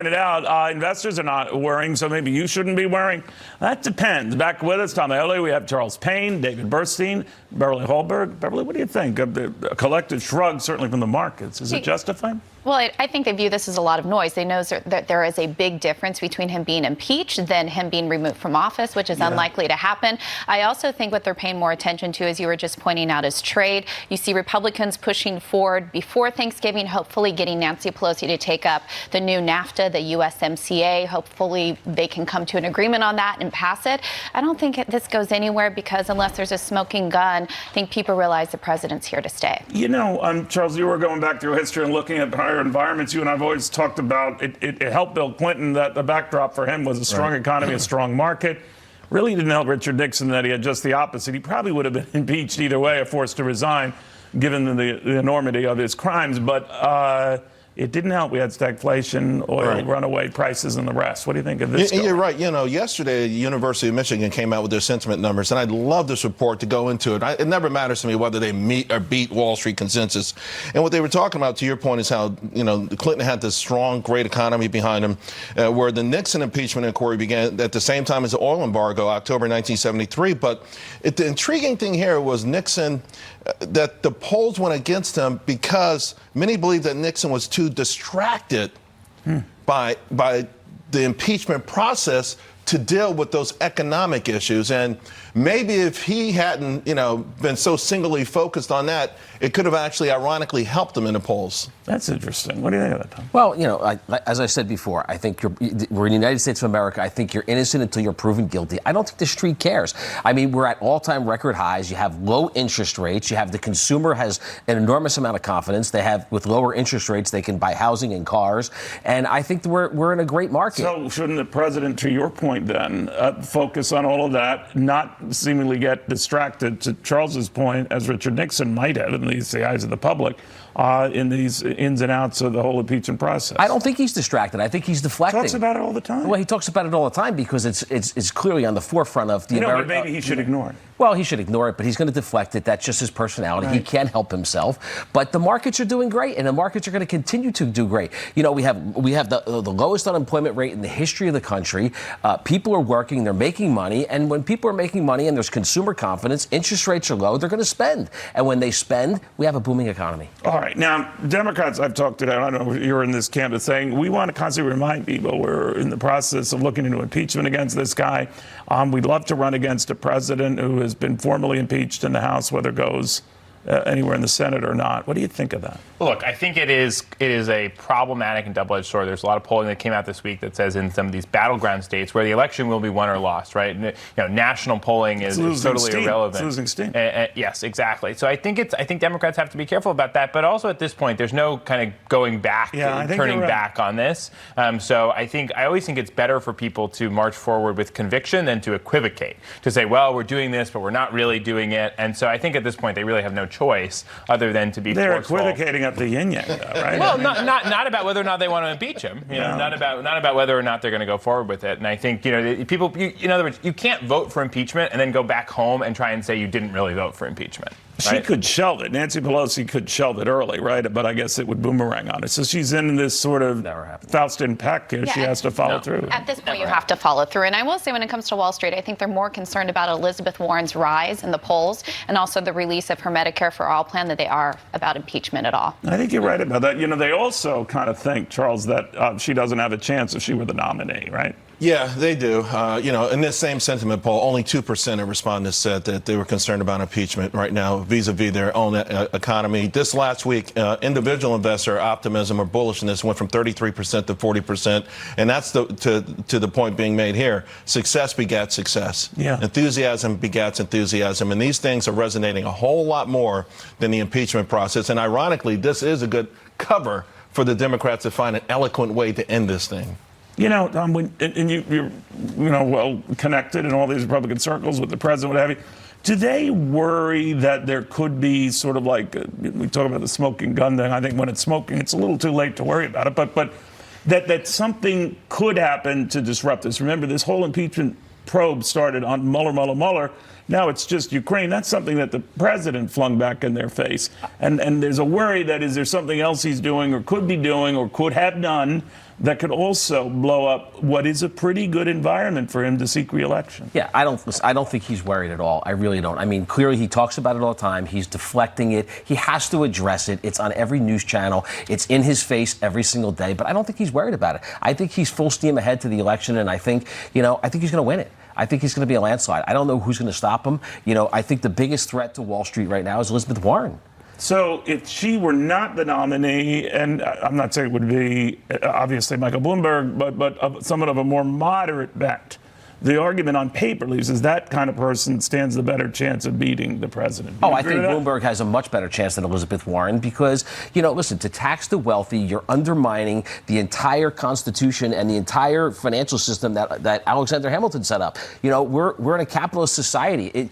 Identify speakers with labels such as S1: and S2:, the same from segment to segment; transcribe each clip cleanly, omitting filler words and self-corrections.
S1: It out. Investors are not worrying, so maybe you shouldn't be worrying. That depends. Back with us, Tom Early, we have Charles Payne, David Burstein, Beverly Hallberg. Beverly, what do you think of the collective shrug, certainly from the markets? Is it justified?
S2: Well, I think they view this as a lot of noise. They know that there is a big difference between him being impeached than him being removed from office, which is unlikely to happen. I also think what they're paying more attention to, as you were just pointing out, is trade. You see Republicans pushing forward before Thanksgiving, hopefully getting Nancy Pelosi to take up the new NAFTA, the USMCA. Hopefully they can come to an agreement on that and pass it. I don't think this goes anywhere because unless there's a smoking gun, I think people realize the president's here to stay.
S1: You know, Charles, you were going back through history and looking at prior environments. You and I have always talked about it helped Bill Clinton that the backdrop for him was a strong economy, a strong market. Really didn't help Richard Nixon that he had just the opposite. He probably would have been impeached either way or forced to resign given the enormity of his crimes. But it didn't help. We had stagflation, oil, runaway prices, and the rest. What do you think of this?
S3: You're right. You know, yesterday, the University of Michigan came out with their sentiment numbers, and I'd love this report to go into it. It never matters to me whether they meet or beat Wall Street consensus. And what they were talking about, to your point, is how, you know, Clinton had this strong, great economy behind him, where the Nixon impeachment inquiry began at the same time as the oil embargo, October 1973. But the intriguing thing here was Nixon, that the polls went against him because many believe that Nixon was too distracted by the impeachment process to deal with those economic issues. And maybe if he hadn't, you know, been so singly focused on that, it could have actually ironically helped him in the polls.
S1: That's interesting. What do you think of that, Tom?
S4: Well, you know, as I said before, I think we're in the United States of America. I think you're innocent until you're proven guilty. I don't think the street cares. I mean, we're at all-time record highs. You have low interest rates. You have the consumer has an enormous amount of confidence. They have, with lower interest rates, they can buy housing and cars. And I think we're in a great market.
S1: So shouldn't the president, to your point then, focus on all of that, not seemingly get distracted, to Charles's point, as Richard Nixon might have, at least the eyes of the public, in these ins and outs of the whole impeachment process?
S4: I don't think he's distracted. I think he's deflecting.
S1: Talks about it all the time.
S4: Well, he talks about it all the time because it's clearly on the forefront of the
S1: but maybe he should ignore it.
S4: Well, he should ignore it, but he's going to deflect it. That's just his personality. Right. He can't help himself. But the markets are doing great, and the markets are going to continue to do great. You know, we have the lowest unemployment rate in the history of the country. People are working, they're making money, and when people are making money and there's consumer confidence, interest rates are low, they're going to spend. And when they spend, we have a booming economy.
S1: All right. Now, Democrats, I've talked to, I don't know if you're in this camp, of saying we want to constantly remind people we're in the process of looking into impeachment against this guy. We'd love to run against a president who has been formally impeached in the House, whether it goes anywhere in the Senate or not. What do you think of that?
S5: Look, I think it is a problematic and double-edged sword. There's a lot of polling that came out this week that says in some of these battleground states where the election will be won or lost, right? You know, national polling is totally irrelevant.
S1: It's losing steam.
S5: Yes, exactly. So I think Democrats have to be careful about that. But also at this point, there's no kind of going back, turning back on this. So I always think it's better for people to march forward with conviction than to equivocate, to say, well, we're doing this, but we're not really doing it. And so I think at this point they really have no choice other than to be forceful.
S1: They're equivocating up the yin-yang, though, right?
S5: Well, not about whether or not they want to impeach him. You know, not about whether or not they're going to go forward with it. And I think, you know, in other words, you can't vote for impeachment and then go back home and try and say you didn't really vote for impeachment.
S1: She could shelve it. Nancy Pelosi could shelve it early, right? But I guess it would boomerang on it. So she's in this sort of Faustian pact here. She has to follow through.
S2: At this point, you have to follow through. And I will say when it comes to Wall Street, I think they're more concerned about Elizabeth Warren's rise in the polls and also the release of her Medicare for All plan than they are about impeachment at all.
S1: I think you're right about that. You know, they also kind of think, Charles, that she doesn't have a chance if she were the nominee, right?
S3: Yeah, they do. You know, in this same sentiment poll, only 2% of respondents said that they were concerned about impeachment right now vis-a-vis their own economy. This last week, individual investor optimism or bullishness went from 33% to 40%. And that's to the point being made here. Success begats success.
S1: Yeah.
S3: Enthusiasm begats enthusiasm. And these things are resonating a whole lot more than the impeachment process. And ironically, this is a good cover for the Democrats to find an eloquent way to end this thing.
S1: You know, Tom, you're well connected in all these Republican circles with the president, what have you. Do they worry that there could be sort of like, we talk about the smoking gun thing. I think when it's smoking, it's a little too late to worry about it. But that something could happen to disrupt this. Remember, this whole impeachment probe started on Mueller. Now it's just Ukraine. That's something that the president flung back in their face. And there's a worry that is there something else he's doing or could be doing or could have done that could also blow up what is a pretty good environment for him to seek re-election.
S4: Yeah, I don't think he's worried at all. I really don't. I mean, clearly he talks about it all the time. He's deflecting it. He has to address it. It's on every news channel. It's in his face every single day. But I don't think he's worried about it. I think he's full steam ahead to the election, and I think he's going to win it. I think he's going to be a landslide. I don't know who's going to stop him. I think the biggest threat to Wall Street right now is Elizabeth Warren.
S1: So if she were not the nominee, and I'm not saying it would be obviously Michael Bloomberg, but somewhat of a more moderate bet, the argument on paper leaves is that kind of person stands the better chance of beating the president.
S4: I think Bloomberg has a much better chance than Elizabeth Warren because, listen, to tax the wealthy, you're undermining the entire Constitution and the entire financial system that Alexander Hamilton set up. We're in a capitalist society.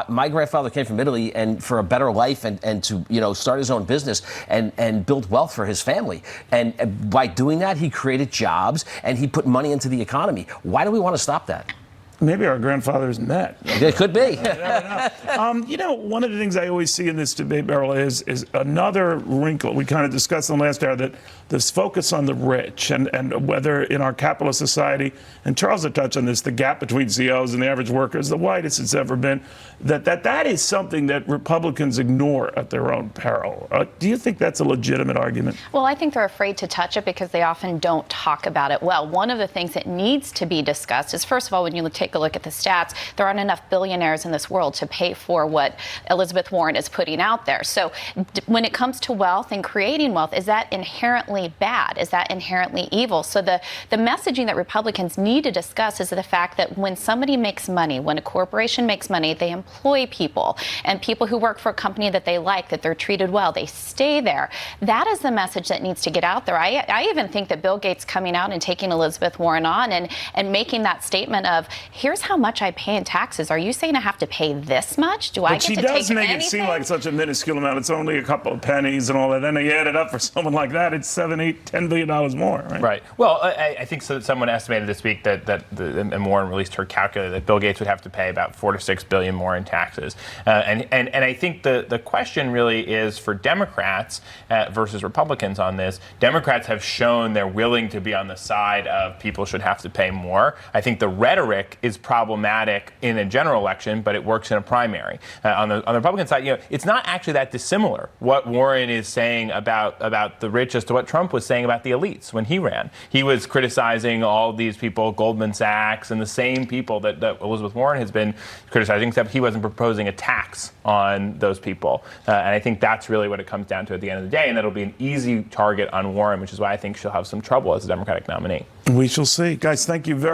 S4: My grandfather came from Italy and for a better life and to, start his own business and build wealth for his family. And by doing that, he created jobs and he put money into the economy. Why do we want to stop that?
S1: Maybe our grandfathers met.
S4: It could be.
S1: One of the things I always see in this debate, Beryl, is another wrinkle. We kind of discussed in the last hour that this focus on the rich and whether in our capitalist society, and Charles had touched on this, the gap between CEOs and the average worker is the widest it's ever been, that is something that Republicans ignore at their own peril. Do you think that's a legitimate argument?
S2: Well, I think they're afraid to touch it because they often don't talk about it well. One of the things that needs to be discussed is, first of all, when you take a look at the stats, there aren't enough billionaires in this world to pay for what Elizabeth Warren is putting out there. So when it comes to wealth and creating wealth, is that inherently bad? Is that inherently evil? So the messaging that Republicans need to discuss is the fact that when somebody makes money, when a corporation makes money, they employ people, and people who work for a company that they like, that they're treated well, they stay there. That is the message that needs to get out there. I even think that Bill Gates coming out and taking Elizabeth Warren on and making that statement of, here's how much I pay in taxes. Are you saying I have to pay this much? Do I get to take anything?
S1: But she does make it seem like such a minuscule amount. It's only a couple of pennies and all that. Then they add it up for someone like that. It's $7, $8, $10 billion more, right?
S5: Right. Well, I think someone estimated this week and Warren released her calculator that Bill Gates would have to pay about $4 to $6 billion more in taxes. And I think the question really is for Democrats versus Republicans on this. Democrats have shown they're willing to be on the side of people should have to pay more. I think the rhetoric is problematic in a general election, but it works in a primary. On the Republican side, it's not actually that dissimilar what Warren is saying about the rich as to what Trump was saying about the elites when he ran. He was criticizing all these people, Goldman Sachs, and the same people that Elizabeth Warren has been criticizing, except he wasn't proposing a tax on those people. And I think that's really what it comes down to at the end of the day, and that'll be an easy target on Warren, which is why I think she'll have some trouble as a Democratic nominee.
S1: We shall see. Guys, thank you very